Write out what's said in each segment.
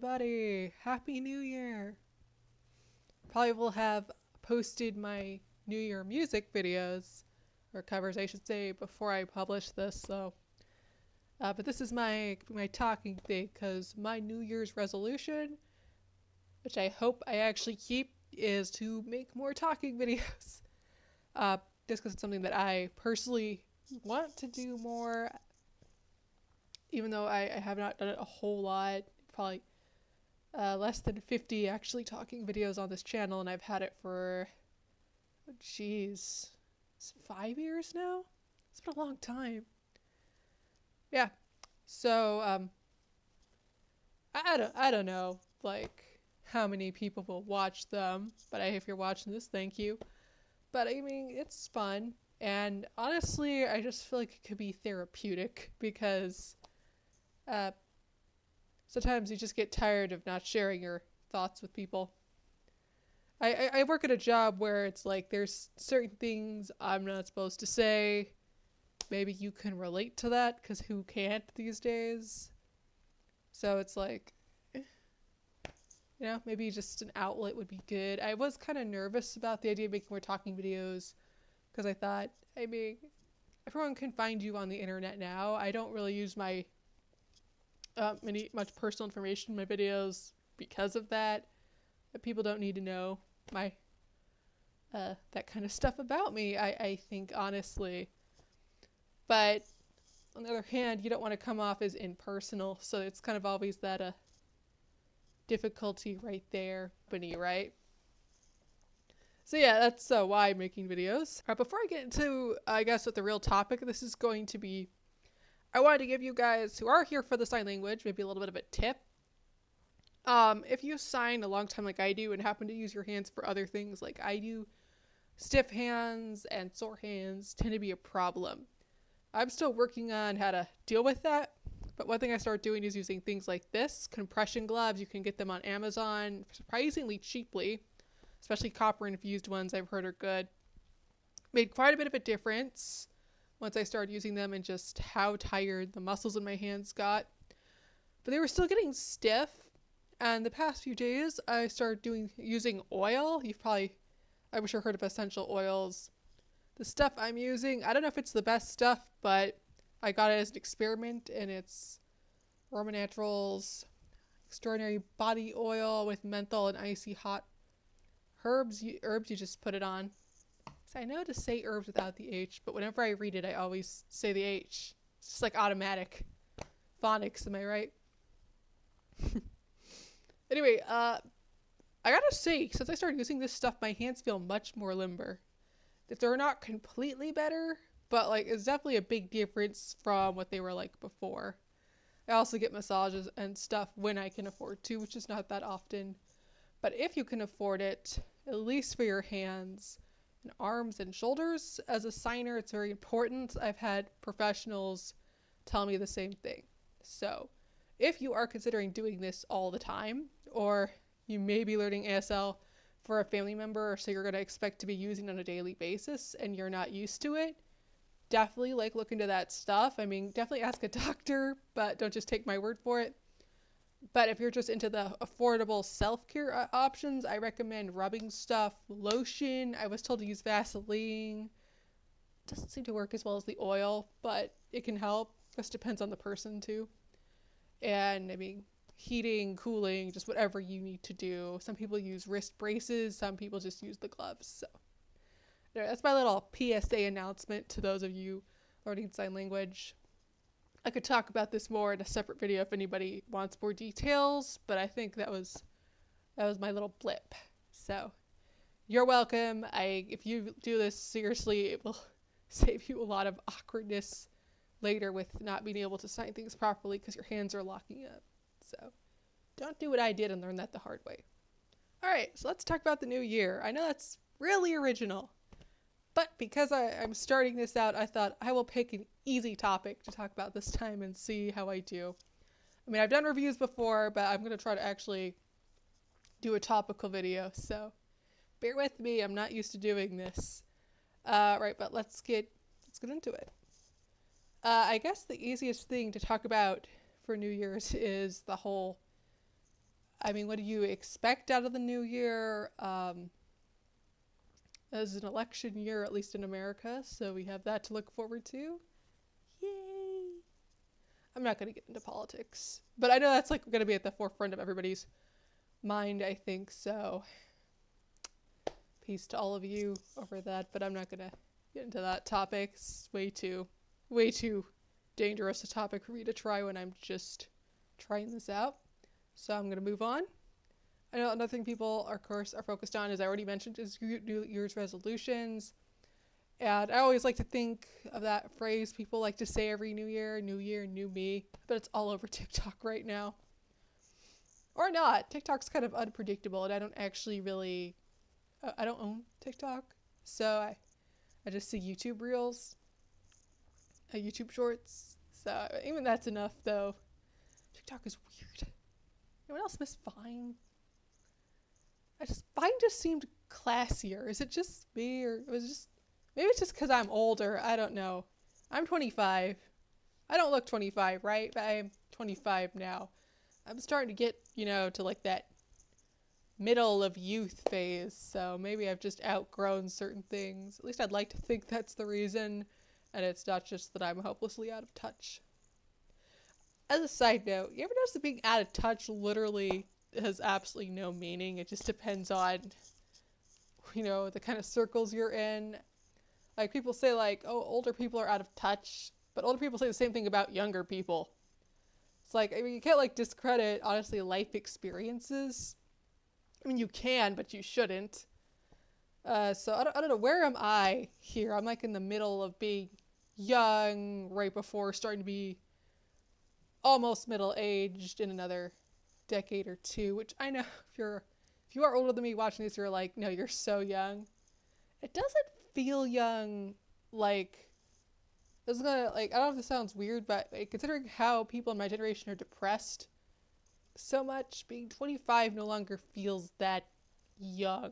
everybody! Happy New Year! Probably will have posted my New Year music videos, or covers I should say, before I publish this, but this is my talking thing, because my New Year's resolution, which I hope I actually keep, is to make more talking videos. Just because it's something that I personally want to do more, even though I have not done it a whole lot. Probably less than 50 actually talking videos on this channel, and I've had it for, geez, 5 years now? It's been a long time. Yeah. So, I don't know, like, how many people will watch them, but if you're watching this, thank you. But I mean, it's fun, and honestly, I just feel like it could be therapeutic, because uh, sometimes you just get tired of not sharing your thoughts with people. I work at a job where it's like there's certain things I'm not supposed to say. Maybe you can relate to that, because who can't these days? So it's like, maybe just an outlet would be good. I was kind of nervous about the idea of making more talking videos, because I thought, I mean, everyone can find you on the internet now. I don't really use my much personal information in my videos because of that. People don't need to know my that kind of stuff about me, I think, honestly. But on the other hand, you don't want to come off as impersonal, so it's kind of always that difficulty right there, right? So yeah, that's why I'm making videos. Before I get into, I guess, what the real topic of this is going to be, I wanted to give you guys who are here for the sign language maybe a little bit of a tip. If you sign a long time like I do and happen to use your hands for other things like I do, stiff hands and sore hands tend to be a problem. I'm still working on how to deal with that, but one thing I started doing is using things like this, compression gloves. You can get them on Amazon surprisingly cheaply, especially copper infused ones I've heard are good. Made quite a bit of a difference once I started using them and just how tired the muscles in my hands got. But they were still getting stiff, and the past few days I started using oil. I'm sure heard of essential oils. The stuff I'm using, I don't know if it's the best stuff, but I got it as an experiment, and it's Aroma Naturals Extraordinary Body Oil with menthol and icy hot herbs. You just put it on. So I know to say herbs without the H, but whenever I read it, I always say the H. It's just like automatic. Phonics, am I right? Anyway, I gotta say, since I started using this stuff, my hands feel much more limber. That they're not completely better, but like it's definitely a big difference from what they were like before. I also get massages and stuff when I can afford to, which is not that often. But if you can afford it, at least for your hands and arms and shoulders, as a signer, it's very important. I've had professionals tell me the same thing. So if you are considering doing this all the time, or you may be learning ASL for a family member, so you're going to expect to be using it on a daily basis and you're not used to it, definitely look into that stuff. I mean, definitely ask a doctor, but don't just take my word for it. But if you're just into the affordable self-care options, I recommend rubbing stuff, lotion. I was told to use Vaseline. Doesn't seem to work as well as the oil, but it can help. Just depends on the person too. And I mean, heating, cooling, just whatever you need to do. Some people use wrist braces, some people just use the gloves. So that's my little PSA announcement to those of you learning sign language. I could talk about this more in a separate video if anybody wants more details, but I think that was my little blip. So you're welcome. If you do this seriously, it will save you a lot of awkwardness later with not being able to sign things properly because your hands are locking up. So don't do what I did and learn that the hard way. Alright, so let's talk about the new year. I know that's really original, but because I'm starting this out, I thought I will pick an easy topic to talk about this time and see how I do. I mean, I've done reviews before, but I'm going to try to actually do a topical video, so bear with me, I'm not used to doing this. Right, but let's get into it. I guess the easiest thing to talk about for New Year's is the whole I mean, what do you expect out of the new year? As an election year, at least in America, so we have that to look forward to. Yay! I'm not going to get into politics, but I know that's like going to be at the forefront of everybody's mind, I think, so peace to all of you over that, but I'm not going to get into that topic. It's way too dangerous a topic for me to try when I'm just trying this out. So I'm going to move on. I know another thing people, of course, are focused on, as I already mentioned, is New Year's resolutions. And I always like to think of that phrase people like to say every New Year, new me, but it's all over TikTok right now. Or not. TikTok's kind of unpredictable, and I don't actually really, I don't own TikTok, so I just see YouTube Reels, YouTube Shorts, so even that's enough, though. TikTok is weird. Anyone else miss Vine? Vine just seemed classier. Is it just me, or was it just... Maybe it's just because I'm older. I don't know. I'm 25. I don't look 25, right? But I am 25 now. I'm starting to get, to like that middle of youth phase. So maybe I've just outgrown certain things. At least I'd like to think that's the reason. And it's not just that I'm hopelessly out of touch. As a side note, you ever notice that being out of touch literally has absolutely no meaning? It just depends on, the kind of circles you're in. Like, people say, like, oh, older people are out of touch, but older people say the same thing about younger people. It's like, I mean, you can't, like, discredit, honestly, life experiences. I mean, you can, but you shouldn't. So, I don't know, where am I here? I'm, like, in the middle of being young, right before starting to be almost middle-aged in another decade or two, which I know if you are older than me watching this, you're like, no, you're so young. It doesn't feel young, like, I don't know if this sounds weird, but considering how people in my generation are depressed so much, being 25 no longer feels that young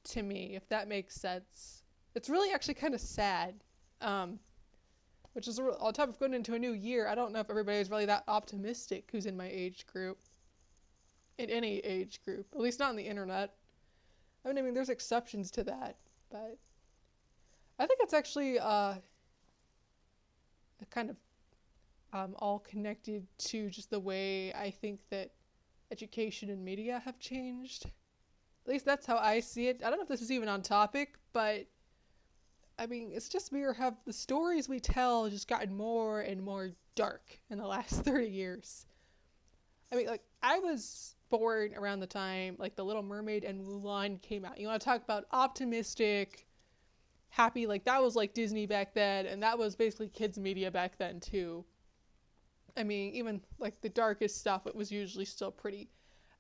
to me, if that makes sense. It's really actually kind of sad, which is on top of going into a new year. I don't know if everybody's really that optimistic who's in my age group, in any age group, at least not on the internet. I mean, there's exceptions to that, but I think it's actually kind of all connected to just the way I think that education and media have changed. At least that's how I see it. I don't know if this is even on topic, but I mean, it's just me, or have the stories we tell just gotten more and more dark in the last 30 years. I mean, like, I was born around the time, like, The Little Mermaid and Mulan came out. You want to talk about optimistic, happy, like, that was, like, Disney back then, and that was basically kids' media back then, too. I mean, even, like, the darkest stuff, it was usually still pretty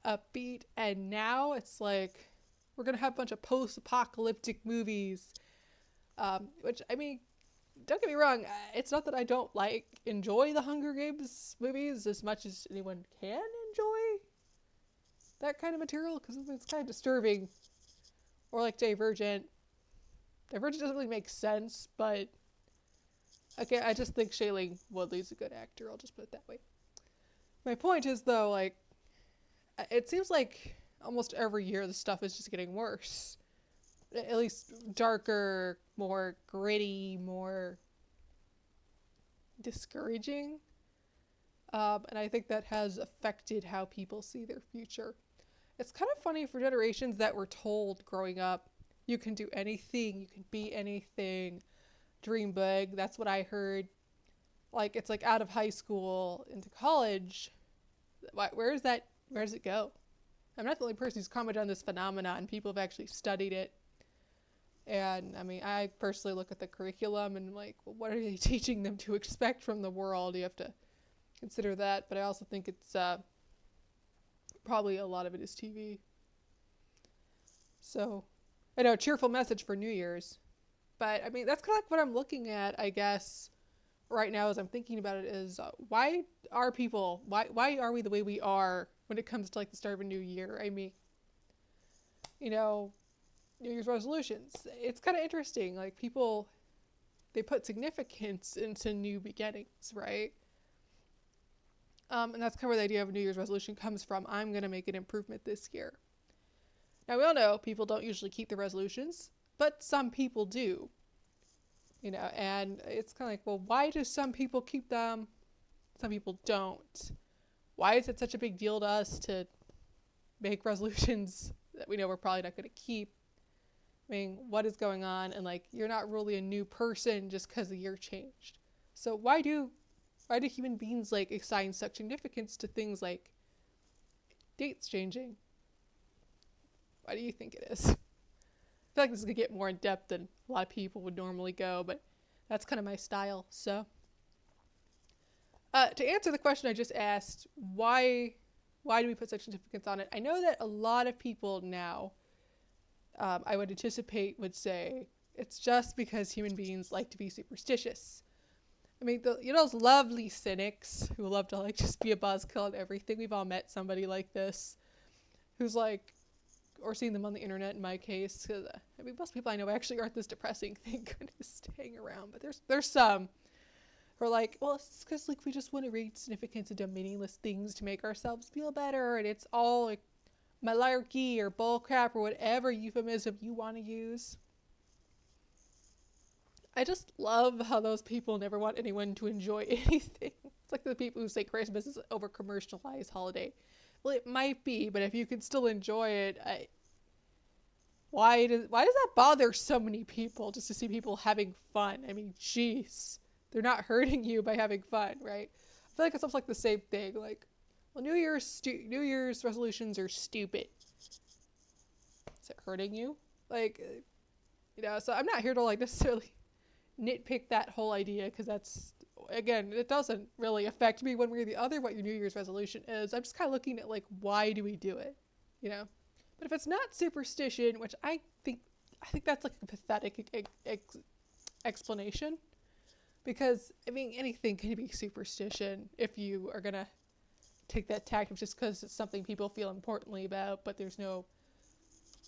upbeat, and now it's like, we're gonna have a bunch of post-apocalyptic movies, which, I mean, don't get me wrong, it's not that I don't, enjoy the Hunger Games movies as much as anyone can enjoy that kind of material, because it's kind of disturbing. Or, like, Divergent. Divergent doesn't really make sense, but okay, I just think Shailene Woodley's a good actor, I'll just put it that way. My point is, though, like, it seems like almost every year the stuff is just getting worse. At least darker, more gritty, more discouraging. And I think that has affected how people see their future. It's kind of funny for generations that were told growing up, you can do anything, you can be anything, dream big. That's what I heard. Like, it's like out of high school into college. Where does it go? I'm not the only person who's commented on this phenomenon. People have actually studied it. And, I mean, I personally look at the curriculum and, like, well, what are they teaching them to expect from the world? You have to consider that. But I also think it's probably a lot of it is TV. So, I know, cheerful message for New Year's. But, I mean, that's kind of like what I'm looking at, I guess, right now as I'm thinking about it is, why are we the way we are when it comes to, like, the start of a new year? I mean, New Year's resolutions. It's kind of interesting. Like, people, they put significance into new beginnings, right? And that's kind of where the idea of a New Year's resolution comes from. I'm going to make an improvement this year. Now, we all know people don't usually keep the resolutions, but some people do. And it's kind of like, well, why do some people keep them? Some people don't. Why is it such a big deal to us to make resolutions that we know we're probably not going to keep? I mean, what is going on? And you're not really a new person just because the year changed. So why do human beings assign such significance to things like dates changing? Why do you think it is? I feel like this is going to get more in depth than a lot of people would normally go, but that's kind of my style. So, to answer the question I just asked, why do we put such significance on it? I know that a lot of people now, I would anticipate, would say it's just because human beings like to be superstitious. I mean, those lovely cynics who love to just be a buzzkill and everything. We've all met somebody like this, who's or seen them on the internet in my case. Cause, most people I know actually aren't this depressing. Thank goodness to hang around. But there's some who are well, it's because we just want to read significance into meaningless things to make ourselves feel better, and it's all malarkey or bullcrap or whatever euphemism you want to use. I just love how those people never want anyone to enjoy anything. It's like the people who say Christmas is an over-commercialized holiday. Well, it might be, but if you can still enjoy it, why does that bother so many people just to see people having fun? I mean, jeez. They're not hurting you by having fun, right? I feel like it's almost the same thing. Well, New Year's resolutions are stupid. Is it hurting you? So I'm not here to necessarily nitpick that whole idea, because that's, again, it doesn't really affect me one way or the other what your New Year's resolution is. I'm just kind of looking at why do we do it, But if it's not superstition, which I think that's a pathetic explanation, because I mean anything can be superstition if you are gonna take that tact of just because it's something people feel importantly about, but there's no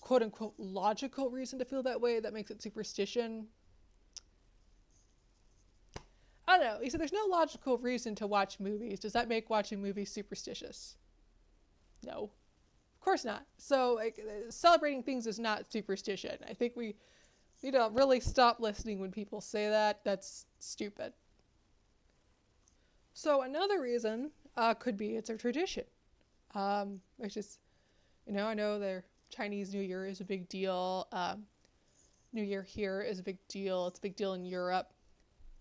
quote unquote logical reason to feel that way that makes it superstition. I don't know. You said there's no logical reason to watch movies. Does that make watching movies superstitious? No. Of course not. So, celebrating things is not superstition. I think we need to really stop listening when people say that. That's stupid. So, another reason could be it's a tradition. Which is, I know their Chinese New Year is a big deal. New Year here is a big deal. It's a big deal in Europe.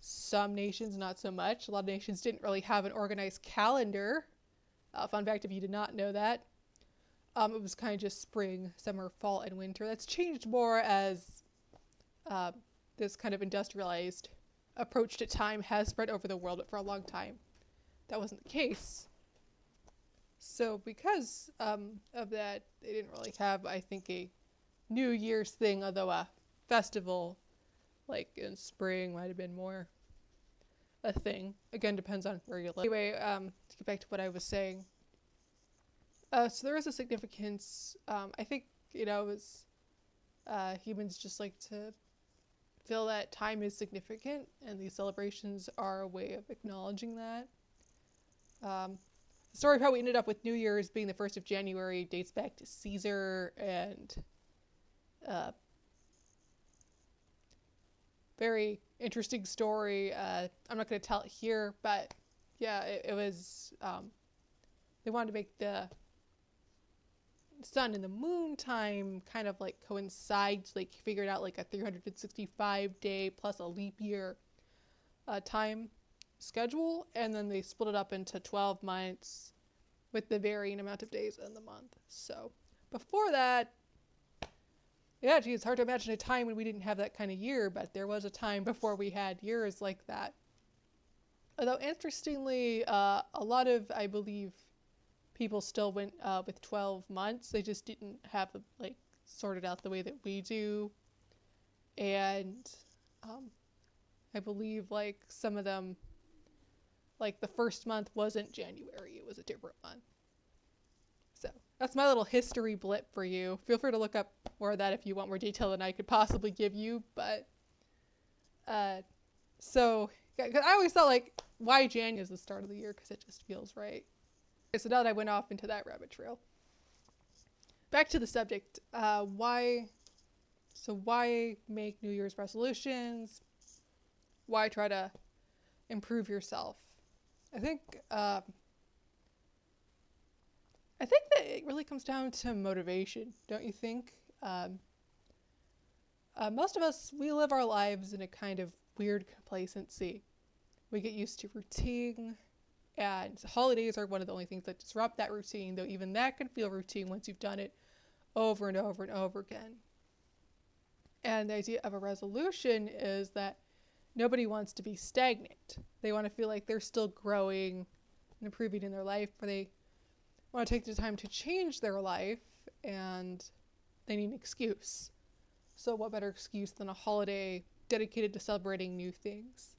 Some nations, not so much. A lot of nations didn't really have an organized calendar. Fun fact, if you did not know that. It was kind of just spring, summer, fall, and winter. That's changed more as this kind of industrialized approach to time has spread over the world, but for a long time, that wasn't the case. So because of that, they didn't really have, I think, a New Year's thing, although a festival in spring might have been more a thing. Again, depends on where you live. Anyway, to get back to what I was saying. So there is a significance. I think, it was humans just like to feel that time is significant, and these celebrations are a way of acknowledging that. The story of how we ended up with New Year's being the 1st of January dates back to Caesar, and very interesting story. I'm not going to tell it here, but yeah, it was, they wanted to make the sun and the moon time kind of coincide, so they figured out a 365 day plus a leap year time schedule, and then they split it up into 12 months with the varying amount of days in the month. So before that, yeah, gee, it's hard to imagine a time when we didn't have that kind of year, but there was a time before we had years like that. Although, interestingly, a lot of, I believe, people still went with 12 months. They just didn't have it, sorted out the way that we do. And I believe, some of them, the first month wasn't January. It was a different month. So that's my little history blip for you. Feel free to look up more of that if you want more detail than I could possibly give you. But, so, 'cause I always thought, why January is the start of the year, because it just feels right. Okay, so now that I went off into that rabbit trail, back to the subject. Why make New Year's resolutions? Why try to improve yourself? I think that it really comes down to motivation, don't you think? Most of us, we live our lives in a kind of weird complacency. We get used to routine, and holidays are one of the only things that disrupt that routine, though even that can feel routine once you've done it over and over and over again. And the idea of a resolution is that nobody wants to be stagnant. They want to feel like they're still growing and improving in their life, but they want to take the time to change their life, and they need an excuse. So what better excuse than a holiday dedicated to celebrating new things?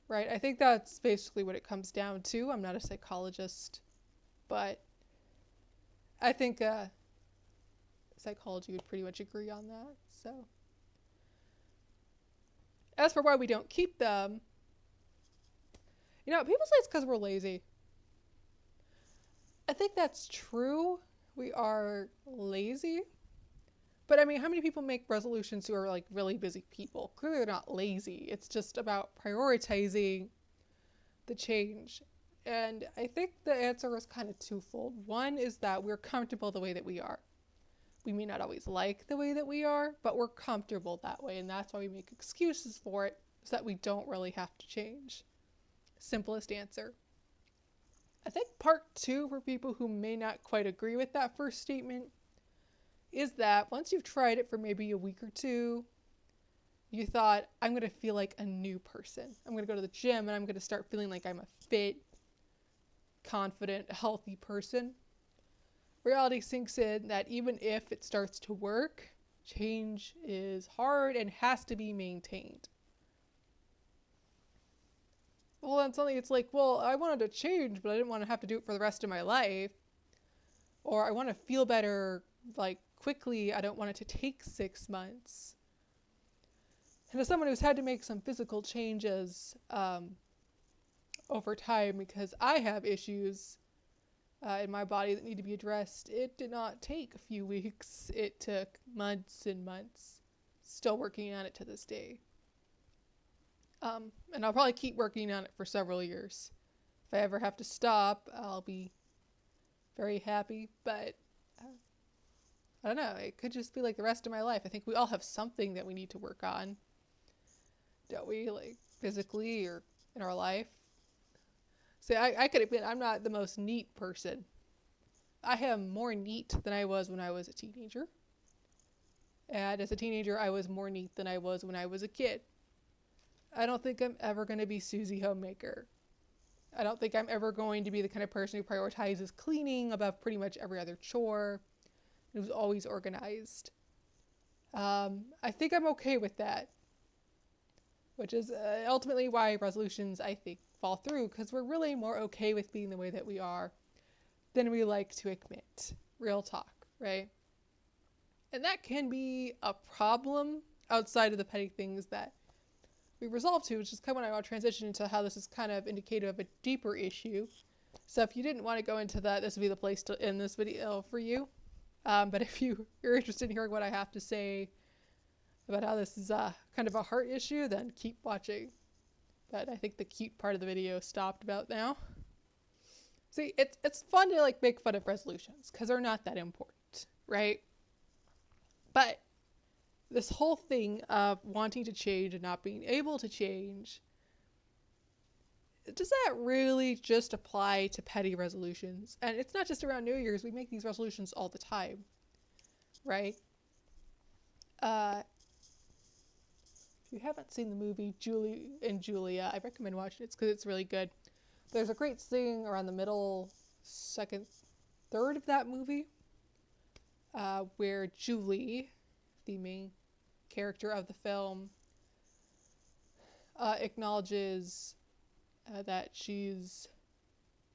Right? I think that's basically what it comes down to. I'm not a psychologist, but I think psychology would pretty much agree on that. So as for why we don't keep them, people say it's because we're lazy. I think that's true. We are lazy. But I mean, how many people make resolutions who are like really busy people? Clearly they're not lazy. It's just about prioritizing the change. And I think the answer is kind of twofold. One is that we're comfortable the way that we are. We may not always like the way that we are, but we're comfortable that way. And that's why we make excuses for it, so that we don't really have to change. Simplest answer. I think part two, for people who may not quite agree with that first statement, is that once you've tried it for maybe a week or two, you thought, I'm going to feel like a new person. I'm going to go to the gym and I'm going to start feeling like I'm a fit, confident, healthy person. Reality sinks in that even if it starts to work, change is hard and has to be maintained. Well, then suddenly it's like, well, I wanted to change, but I didn't want to have to do it for the rest of my life. Or I want to feel better, like, quickly. I don't want it to take 6 months. And as someone who's had to make some physical changes over time, because I have issues in my body that need to be addressed, it did not take a few weeks. It took months and months. Still working on it to this day. And I'll probably keep working on it for several years. If I ever have to stop, I'll be very happy, but I don't know, it could just be like the rest of my life. I think we all have something that we need to work on, don't we? Like physically or in our life. See, I could admit I'm not the most neat person. I am more neat than I was when I was a teenager. And as a teenager, I was more neat than I was when I was a kid. I don't think I'm ever going to be Susie Homemaker. I don't think I'm ever going to be the kind of person who prioritizes cleaning above pretty much every other chore. Who's always organized. I think I'm okay with that. Which is ultimately why resolutions, I think, fall through. Because we're really more okay with being the way that we are than we like to admit. Real talk, right? And that can be a problem outside of the petty things that we resolve to, which is kind of when I want to transition into how this is kind of indicative of a deeper issue. So if you didn't want to go into that, this would be the place to end this video for you. But if you're interested in hearing what I have to say about how this is kind of a heart issue, then keep watching. But I think the cute part of the video stopped about now. See, it's fun to like make fun of resolutions because they're not that important, right? But this whole thing of wanting to change and not being able to change, does that really just apply to petty resolutions? And it's not just around New Year's. We make these resolutions all the time, right? If you haven't seen the movie Julie and Julia, I recommend watching it because it's really good. There's a great scene around the middle, second, third of that movie, where Julie, the main character of the film, acknowledges that she's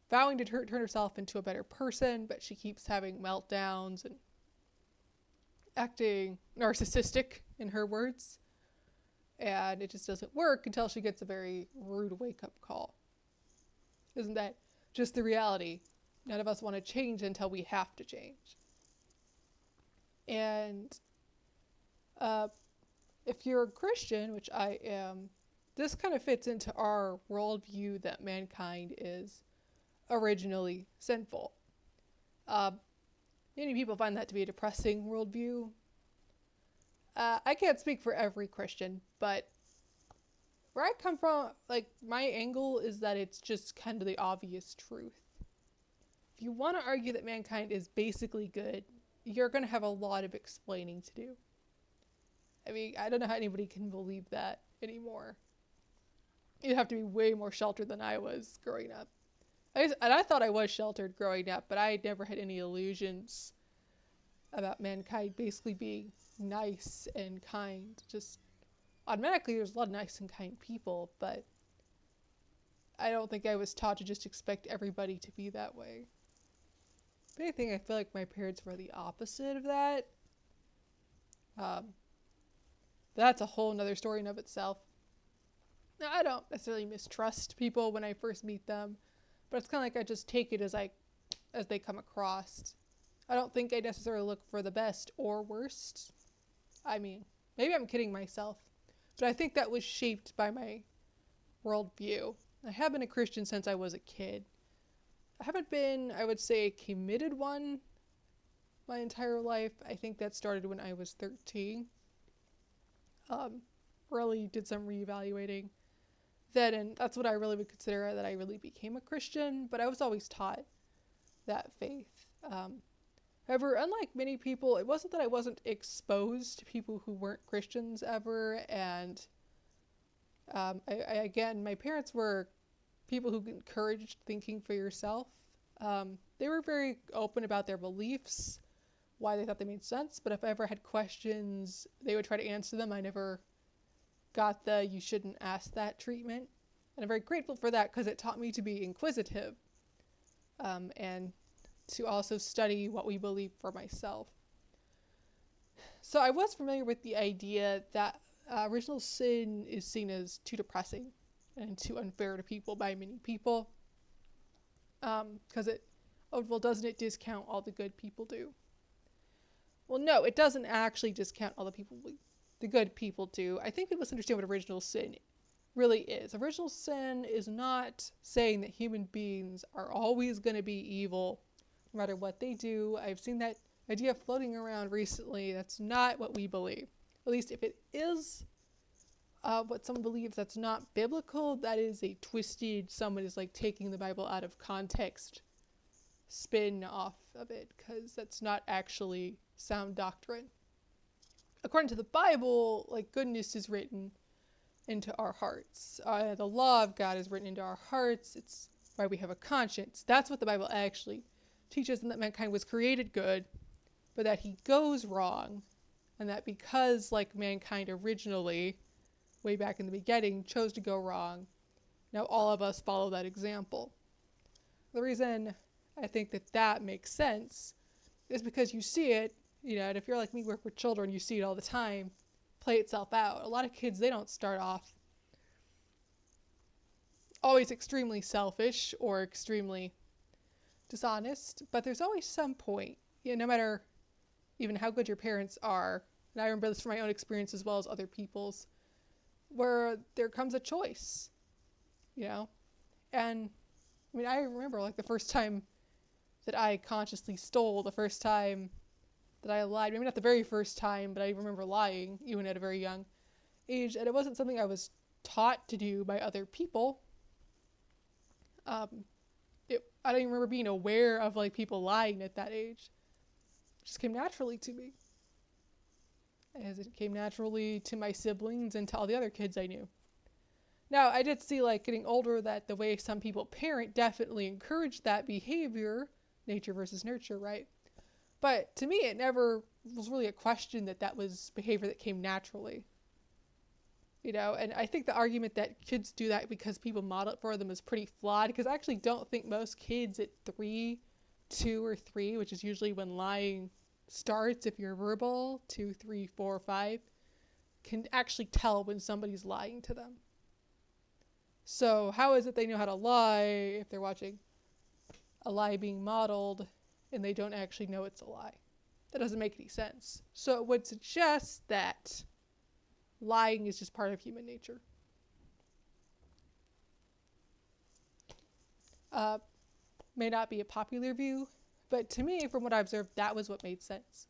vowing to turn herself into a better person, but she keeps having meltdowns and acting narcissistic, in her words. And it just doesn't work until she gets a very rude wake-up call. Isn't that just the reality? None of us want to change until we have to change. And if you're a Christian, which I am, this kind of fits into our worldview that mankind is originally sinful. Many people find that to be a depressing worldview. I can't speak for every Christian, but where I come from, like, my angle is that it's just kind of the obvious truth. If you want to argue that mankind is basically good, you're going to have a lot of explaining to do. I mean, I don't know how anybody can believe that anymore. You'd have to be way more sheltered than I was growing up. I thought I was sheltered growing up, but I never had any illusions about mankind basically being nice and kind. Just automatically, there's a lot of nice and kind people, but I don't think I was taught to just expect everybody to be that way. If anything, I feel like my parents were the opposite of that. That's a whole nother story in of itself. Now, I don't necessarily mistrust people when I first meet them, but it's kind of like I just take it as they come across. I don't think I necessarily look for the best or worst. I mean, maybe I'm kidding myself, but I think that was shaped by my worldview. I have been a Christian since I was a kid. I haven't been, I would say, a committed one my entire life. I think that started when I was 13. Really did some reevaluating then, and that's what I really would consider that I really became a Christian, but I was always taught that faith. However, unlike many people, it wasn't that I wasn't exposed to people who weren't Christians ever, and again, my parents were people who encouraged thinking for yourself. They were very open about their beliefs, why they thought they made sense, but if I ever had questions, they would try to answer them. I never got the you shouldn't ask that treatment, and I'm very grateful for that because it taught me to be inquisitive and to also study what we believe for myself. So I was familiar with the idea that original sin is seen as too depressing and too unfair to people by many people, because doesn't it discount all the good people do? Well, no, it doesn't actually discount all the good people do. I think we must understand what original sin really is. Original sin is not saying that human beings are always going to be evil no matter what they do. I've seen that idea floating around recently. That's not what we believe. At least if it is what someone believes, that's not biblical. That is a twisted, someone is like taking the Bible out of context spin off of it, because that's not actually sound doctrine. According to the Bible, like, goodness is written into our hearts. The law of God is written into our hearts. It's why we have a conscience. That's what the Bible actually teaches, and that mankind was created good, but that he goes wrong, and that because, like, mankind originally, way back in the beginning, chose to go wrong, now all of us follow that example. The reason I think that makes sense is because you see it, and if you're like me, work with children, you see it all the time, play itself out. A lot of kids, they don't start off always extremely selfish or extremely dishonest, but there's always some point, no matter even how good your parents are, and I remember this from my own experience as well as other people's, where there comes a choice, and I mean, I remember like the first time that I consciously stole, the first time that I lied, maybe not the very first time, but I remember lying, even at a very young age, and it wasn't something I was taught to do by other people. I don't even remember being aware of like people lying at that age. It just came naturally to me, as it came naturally to my siblings and to all the other kids I knew. Now, I did see, like, getting older, that the way some people parent definitely encouraged that behavior, nature versus nurture, right? But to me, it never was really a question that was behavior that came naturally. And I think the argument that kids do that because people model it for them is pretty flawed, because I actually don't think most kids at 2 or 3, which is usually when lying starts, if you're verbal, 2, 3, 4, 5, can actually tell when somebody's lying to them. So how is it they know how to lie if they're watching a lie being modeled and they don't actually know it's a lie? That doesn't make any sense. So it would suggest that lying is just part of human nature. May not be a popular view, but to me, from what I observed, that was what made sense.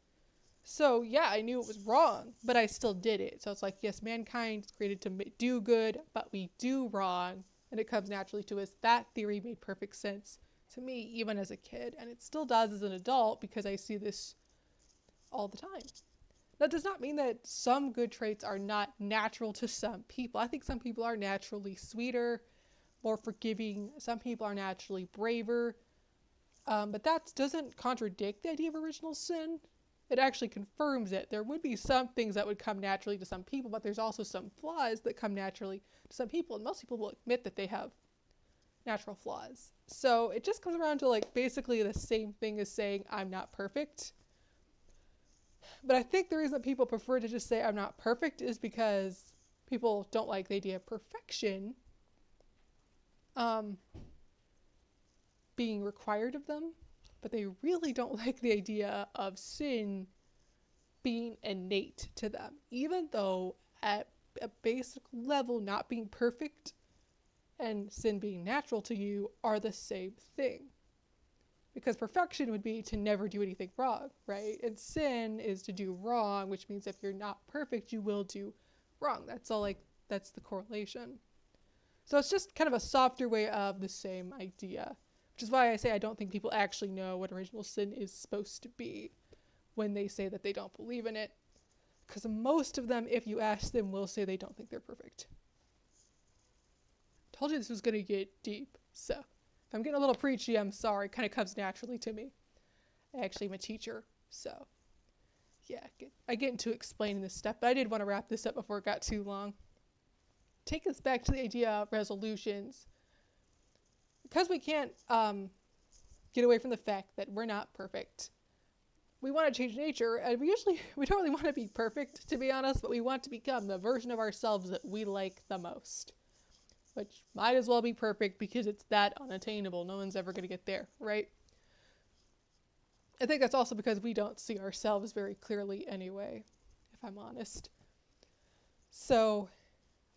So yeah, I knew it was wrong, but I still did it. So it's like, yes, mankind is created to do good, but we do wrong, and it comes naturally to us. That theory made perfect sense to me, even as a kid, and it still does as an adult because I see this all the time. That does not mean that some good traits are not natural to some people. I think some people are naturally sweeter, more forgiving. Some people are naturally braver. But that doesn't contradict the idea of original sin. It actually confirms it. There would be some things that would come naturally to some people, but there's also some flaws that come naturally to some people. And most people will admit that they have natural flaws. So it just comes around to like basically the same thing as saying I'm not perfect. But I think the reason that people prefer to just say I'm not perfect is because people don't like the idea of perfection being required of them, but they really don't like the idea of sin being innate to them, even though at a basic level, not being perfect and sin being natural to you are the same thing. Because perfection would be to never do anything wrong, right? And sin is to do wrong, which means if you're not perfect, you will do wrong. That's the correlation. So it's just kind of a softer way of the same idea, which is why I say I don't think people actually know what original sin is supposed to be when they say that they don't believe in it. Because most of them, if you ask them, will say they don't think they're perfect. Told you this was going to get deep, so if I'm getting a little preachy, I'm sorry. It kind of comes naturally to me. I actually am a teacher, so yeah, I get into explaining this stuff, but I did want to wrap this up before it got too long. Take us back to the idea of resolutions. Because we can't get away from the fact that we're not perfect. We want to change nature, and we don't really want to be perfect, to be honest, but we want to become the version of ourselves that we like the most. Which might as well be perfect because it's that unattainable. No one's ever going to get there, right? I think that's also because we don't see ourselves very clearly anyway, if I'm honest. So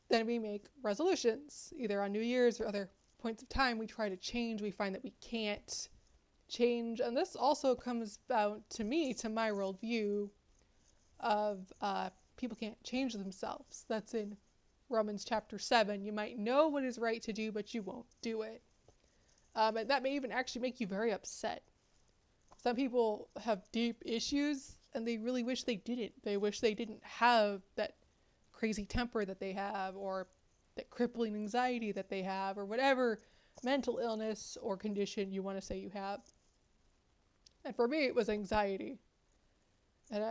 then we make resolutions, either on New Year's or other points of time. We try to change. We find that we can't change. And this also comes out to me, to my worldview of people can't change themselves. That's in Romans chapter 7. You might know what is right to do, but you won't do it. And that may even actually make you very upset. Some people have deep issues, and they really wish they didn't. They wish they didn't have that crazy temper that they have, or that crippling anxiety that they have, or whatever mental illness or condition you want to say you have. And for me, it was anxiety. And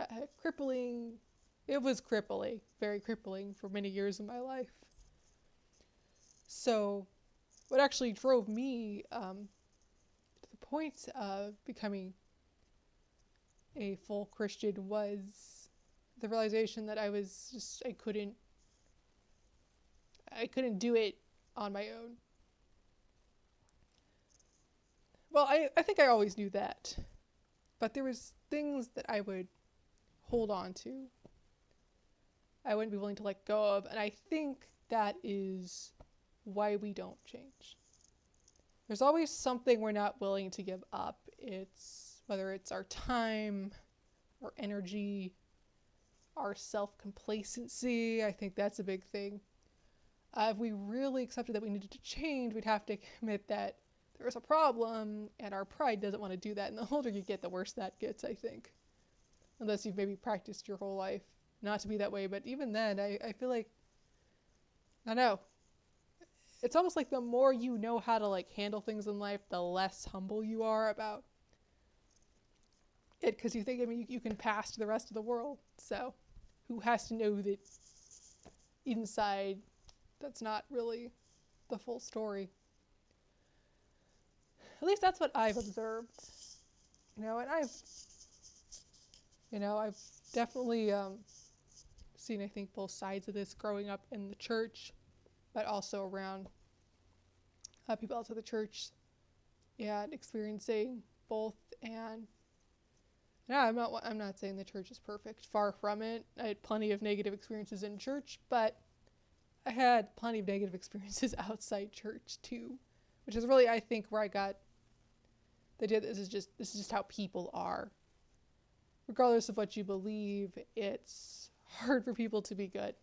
it was crippling, very crippling for many years of my life. So what actually drove me to the point of becoming a full Christian was the realization that I couldn't do it on my own. Well, I think I always knew that, but there was things that I would hold on to. I wouldn't be willing to let go of, and I think that is why we don't change. There's always something we're not willing to give up. Whether it's our time, our energy, our self-complacency. I think that's a big thing. If we really accepted that we needed to change, we'd have to admit that there was a problem, and our pride doesn't want to do that. And the older you get, the worse that gets, I think. Unless you've maybe practiced your whole life not to be that way. But even then, I feel like, I don't know. It's almost like the more you know how to like handle things in life, the less humble you are about it, because you think, you can pass to the rest of the world. So who has to know that inside that's not really the full story? At least that's what I've observed. And I've definitely seen, I think, both sides of this growing up in the church, but also around people outside the church, and experiencing both. And yeah, I'm not saying the church is perfect. Far from it. I had plenty of negative experiences in church, but I had plenty of negative experiences outside church too, which is really, I think, where I got the idea that this is just how people are. Regardless of what you believe, it's hard for people to be good.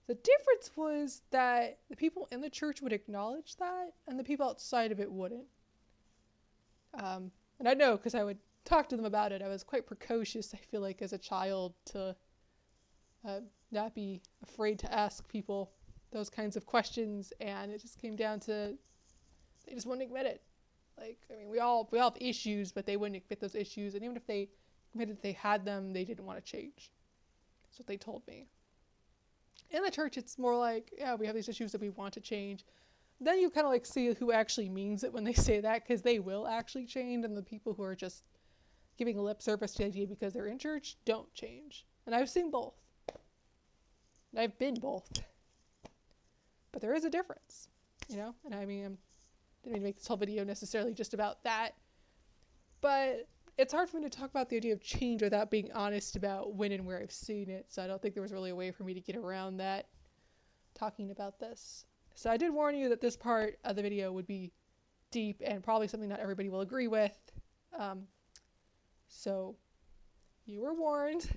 The difference was that the people in the church would acknowledge that, and the people outside of it wouldn't. And I know, because I would talk to them about it. I was quite precocious, I feel like, as a child, to not be afraid to ask people those kinds of questions, and it just came down to they just wouldn't admit it. Like, I mean, we all have issues, but they wouldn't admit those issues, and even if they admitted they had them, they didn't want to change. That's what they told me. In the church, it's more like, yeah, we have these issues that we want to change. Then you kind of like see who actually means it when they say that, because they will actually change, and the people who are just giving lip service to the idea because they're in church don't change. And I've seen both. And I've been both. But there is a difference, you know? And I mean, I didn't mean to make this whole video necessarily just about that. But it's hard for me to talk about the idea of change without being honest about when and where I've seen it. So I don't think there was really a way for me to get around that talking about this. So I did warn you that this part of the video would be deep and probably something not everybody will agree with. So you were warned.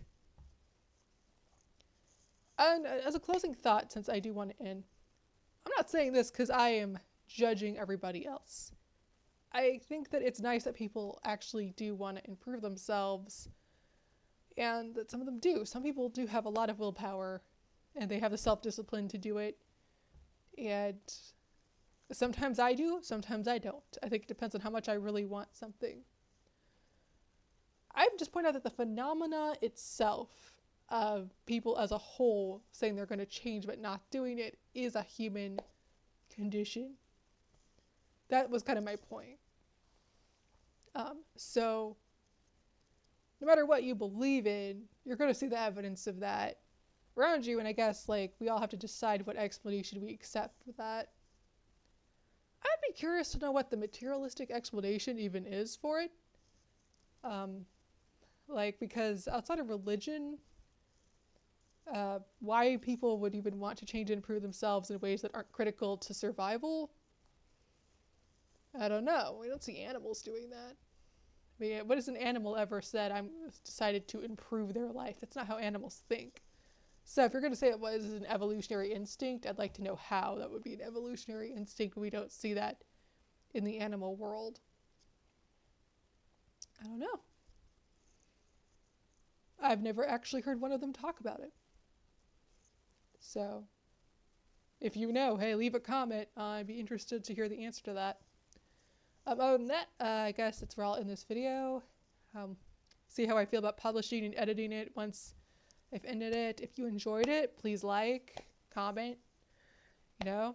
And as a closing thought, since I do want to end, I'm not saying this because I am judging everybody else. I think that it's nice that people actually do want to improve themselves, and that some of them do. Some people do have a lot of willpower, and they have the self-discipline to do it. And sometimes I do, sometimes I don't. I think it depends on how much I really want something. I've just pointed out that the phenomena itself of people as a whole saying they're going to change but not doing it is a human condition. That was kind of my point. So no matter what you believe in, you're going to see the evidence of that around you, and I guess like we all have to decide what explanation we accept for that. I'd be curious to know what the materialistic explanation even is for it. Because outside of religion, why people would even want to change and improve themselves in ways that aren't critical to survival, I don't know. We don't see animals doing that. I mean, what has an animal ever said, I'm decided to improve their life? That's not how animals think. So if you're going to say it was an evolutionary instinct, I'd like to know how that would be an evolutionary instinct when we don't see that in the animal world. I don't know. I've never actually heard one of them talk about it. So if you know, hey, leave a comment. I'd be interested to hear the answer to that. Other than that, I guess that's where I'll end this video. See how I feel about publishing and editing it once I've ended it. If you enjoyed it, please like, comment, I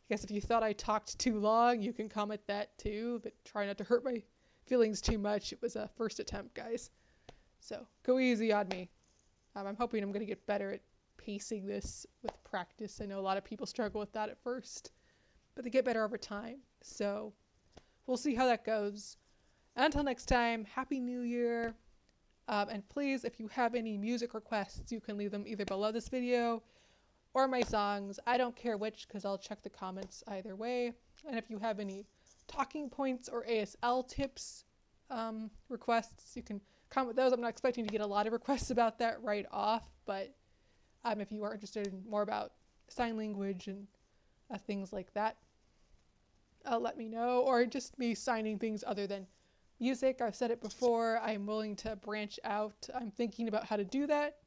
guess if you thought I talked too long, you can comment that too, but try not to hurt my feelings too much. It was a first attempt, guys. So go easy on me. I'm hoping I'm going to get better at pacing this with practice. I know a lot of people struggle with that at first, but they get better over time. So we'll see how that goes. Until next time, Happy New Year. And please, if you have any music requests, you can leave them either below this video or my songs. I don't care which, because I'll check the comments either way. And if you have any talking points or ASL tips requests, you can comment those. I'm not expecting to get a lot of requests about that right off, but if you are interested in more about sign language and things like that, let me know. Or just me signing things other than music. I've said it before, I'm willing to branch out. I'm thinking about how to do that,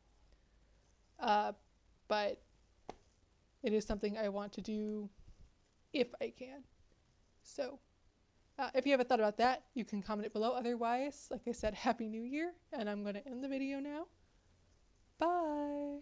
but it is something I want to do if I can. So if you haven't thought about that, you can comment it below. Otherwise, like I said, Happy New Year, and I'm going to end the video now. Bye!